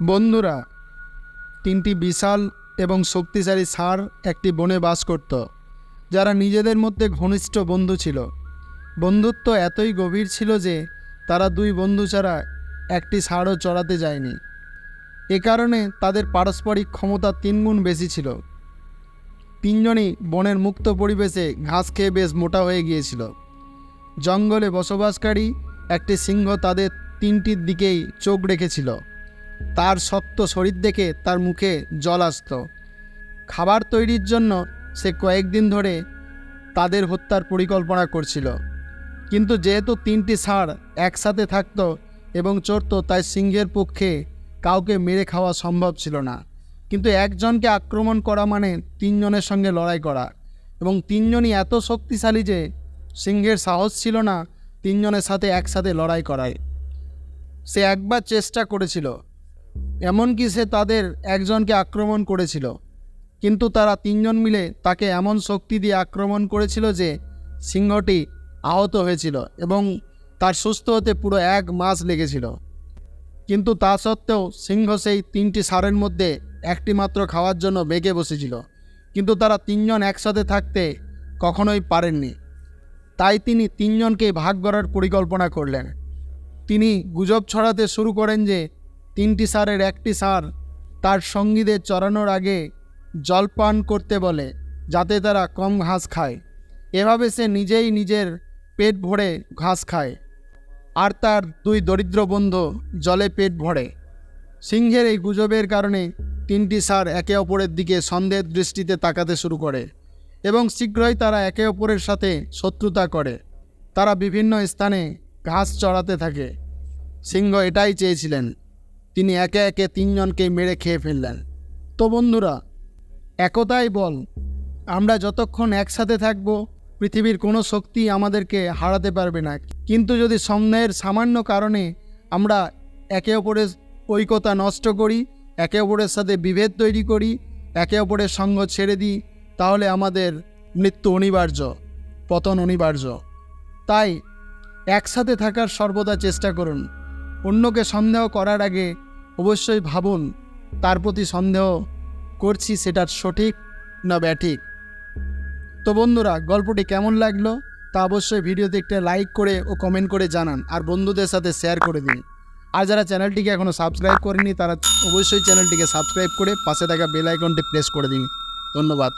বন্ধুরা, তিনটি বিশাল এবং শক্তিশালী ষাঁড় একটি বনে বাস করত, যারা নিজেদের মধ্যে ঘনিষ্ঠ বন্ধু ছিল। বন্ধুত্ব এতই গভীর ছিল যে তারা দুই বন্ধু ছাড়া একটি ষাঁড়ও চড়াতে যায়নি। এ কারণে তাদের পারস্পরিক ক্ষমতা 3 গুণ বেশি ছিল। তিনজনই বনের মুক্ত পরিবেশে ঘাস খেয়ে বেশ মোটা হয়ে গিয়েছিল। জঙ্গলে বসবাসকারী একটি সিংহ তাদের তিনটির দিকেই চোখ রেখেছিল। তার শক্ত শরীর দেখে তার মুখে জল আসত। খাবার তৈরির জন্য সে কয়েকদিন ধরে তাদের হত্যার পরিকল্পনা করছিল। কিন্তু যেহেতু তিনটি ষাঁড় একসাথে থাকত এবং চড়ত, তাই সিংহের পক্ষে কাউকে মেরে খাওয়া সম্ভব ছিল না। কিন্তু একজনকে আক্রমণ করা মানে তিনজনের সঙ্গে লড়াই করা, এবং তিনজনই এত শক্তিশালী যে সিংহের সাহস ছিল না তিনজনের সাথে একসাথে লড়াই করায়। সে একবার চেষ্টা করেছিল, এমনকি সে তাদের একজনকে আক্রমণ করেছিল, কিন্তু তারা তিনজন মিলে তাকে এমন শক্তি দিয়ে আক্রমণ করেছিল যে সিংহটি আহত হয়েছিল এবং তার সুস্থ হতে পুরো 1 মাস লেগেছিল। কিন্তু তা সত্ত্বেও সিংহ সেই তিনটি ষাঁড়ের মধ্যে একটি মাত্র খাওয়ার জন্য বেঁকে বসেছিল, কিন্তু তারা তিনজন একসাথে থাকতে কখনোই পারেননি। তাই তিনি তিনজনকেই ভাগ করার পরিকল্পনা করলেন। তিনি গুজব ছড়াতে শুরু করেন যে তিনটি ষাঁড়ের একটি ষাঁড় তার সঙ্গীদের চড়ানোর আগে জল পান করতে বলে, যাতে তারা কম ঘাস খায়। এভাবে সে নিজেই নিজের পেট ভরে ঘাস খায়, আর তার 2 দরিদ্র বন্ধু জলে পেট ভরে। সিংহের এই গুজবের কারণে তিনটি ষাঁড় একে অপরের দিকে সন্দেহের দৃষ্টিতে তাকাতে শুরু করে এবং শীঘ্রই তারা একে অপরের সাথে শত্রুতা করে। তারা বিভিন্ন স্থানে ঘাস চড়াতে থাকে। সিংহ এটাই চেয়েছিলেন। তিনি একে একে তিনজনকে মেরে খেয়ে ফেললেন। তো বন্ধুরা, একতাই বল। আমরা যতক্ষণ একসাথে থাকব, পৃথিবীর কোনো শক্তি আমাদেরকে হারাতে পারবে না। কিন্তু যদি সন্দেহের সামান্য কারণে আমরা একে অপরের ঐক্যতা নষ্ট করি, একে অপরের সাথে বিভেদ তৈরি করি, একে অপরের সঙ্গ ছেড়ে দিই, তাহলে আমাদের মৃত্যু অনিবার্য, পতন অনিবার্য। তাই একসাথে থাকার সর্বদা চেষ্টা করুন। অন্যকে সন্দেহ করার আগে অবশ্যই ভাবুন, তার প্রতি সন্দেহ করছি সেটা সঠিক না ব্যাঠিক। তো বন্ধুরা, গল্পটি কেমন লাগলো তা অবশ্যই ভিডিওতে একটা লাইক করে ও কমেন্ট করে জানান, আর বন্ধুদের সাথে শেয়ার করে দিন। আর যারা চ্যানেলটিকে এখনও সাবস্ক্রাইব করেনি তারা অবশ্যই চ্যানেলটিকে সাবস্ক্রাইব করে পাশে থাকা বেল আইকনটি প্রেস করে দিন। ধন্যবাদ।